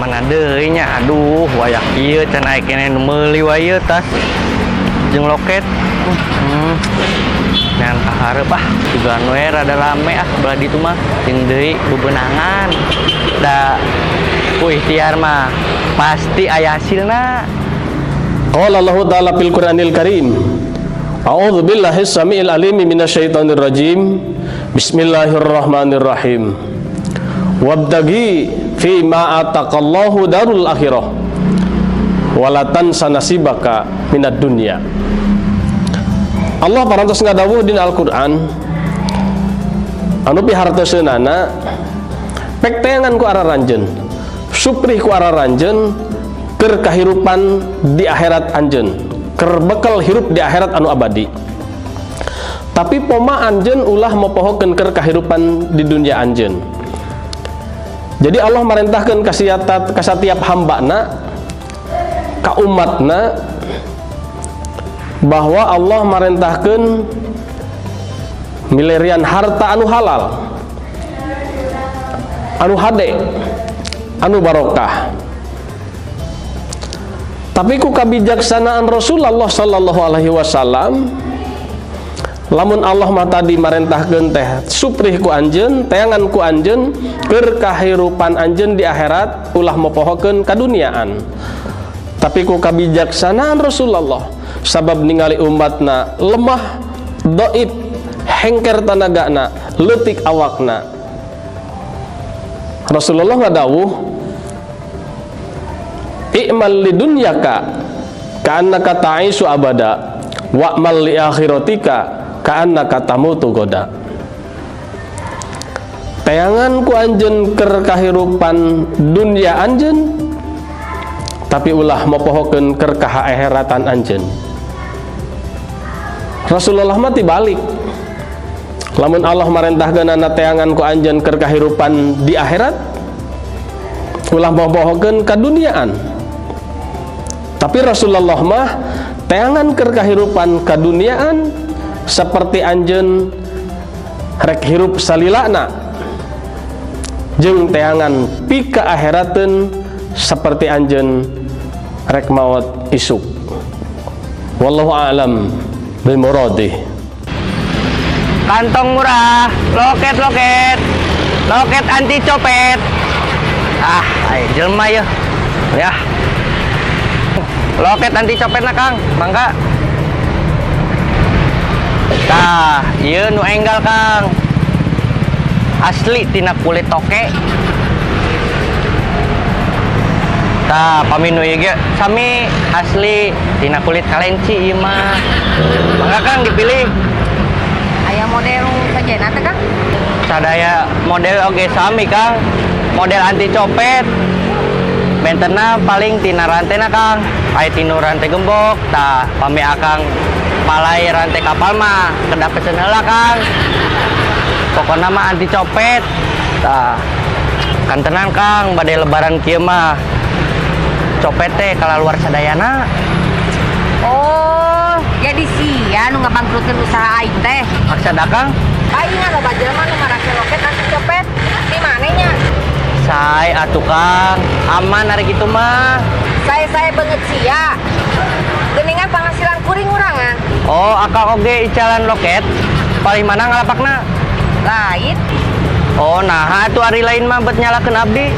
mana deui nya, aduh wayak ieu can aya kene nu meuli wae tas jeung loket. Nean kahareup juga anu rada rame belah ditu mah jeung deui bebenangan. Da ku ikhtiar mah pasti aya hasilna. Qala Allah Ta'ala fil Qur'anil Karim, A'udzu billahi samiil alim minasyaitonir rajim. Bismillahirrahmanirrahim. Wabtaghi fi ma ataqallahu darul akhirah wala tansa nasibaka minad dunya. Allah parantos ngadawuh dina Al-Qur'an, anu piharteuseunana pek teangan ku araranjeun, suprih ku araranjeun keur kahirupan di akhirat anjeun, keur bekal hirup di akhirat anu abadi. Tapi poma anjeun ulah mopohokeun keur kahirupan di dunia anjeun. Jadi Allah merintahkeun ka setiap hambana, ka umatna, bahwa Allah merintahkeun milerian harta anu halal, anu hade, anu barokah. Tapi ku kabijaksanaan Rasulullah sallallahu alaihi wasallam, lamun Allah mah tadi marentahkeun teh suprih ku anjeun, teangan ku anjeun keur kahirupan anjeun di akhirat ulah mopohokeun kaduniaan. Tapi ku kabijaksanaan Rasulullah sabab ningali umatna lemah, dhaif, hengker tanagana, leutik awakna. Rasulullah ngadawuh, i'mal lidunyaka ka'annaka ta'isu abada wa'mal li akhiratika ka'annaka tamutu goda. Tayangan ku anjeun keur kahirupan dunya anjeun, tapi ulah mopohokeun keur kaakhiratana anjeun. Rasulullah mah tibalik, lamun Allah marentahkeunana tayangan ku anjeun keur kahirupan di akhirat ulah mopohokeun kaduniaan. Tapi Rasulullah mah teangan keur kahirupan kaduniaan seperti anjeun rek hirup salilana, jeung teangan pika akhirateun seperti anjeun rek maot isuk. Wallahu a'lam bimuradih. Kantong murah, loket anti copet. Ayo jelema ya. Loket anti copet na Kang, mangga. Tah, ieu nu enggal Kang. Asli tina kulit toke. Tah, paminu ieu ge sami asli tina kulit kalenci ieu mah. Mangga Kang dipilih. Aya model sajena teh Kang? Sadaya model oge sami Kang. Model anti copet. Bentena paling tina rantena Kang, aya tinu rante gembok, tah pami akang palai rante kapal mah kedah pesen heula Kang. Pokona mah anti copet. Tah kan tenan Kang, bade lebaran kieu mah copet teh kalaluar sadayana. Oh, jadi sia nu ngabangkrutkeun usaha aing teh. Maksud Kang? Aing loba jelema nu marake loket anti copet. Di manehnya? Say atuh Kang, aman hari gitu mah. Saya banget sia. Geningan penghasilan kuring urangan. Oh, akang oge icalan loket. Paling mana ngalapakna? Lain. Oh, nah atuh ari lain mah bet nyalakeun abdi.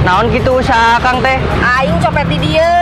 Naon kitu usaha Kang teh? Aing copet di dieu.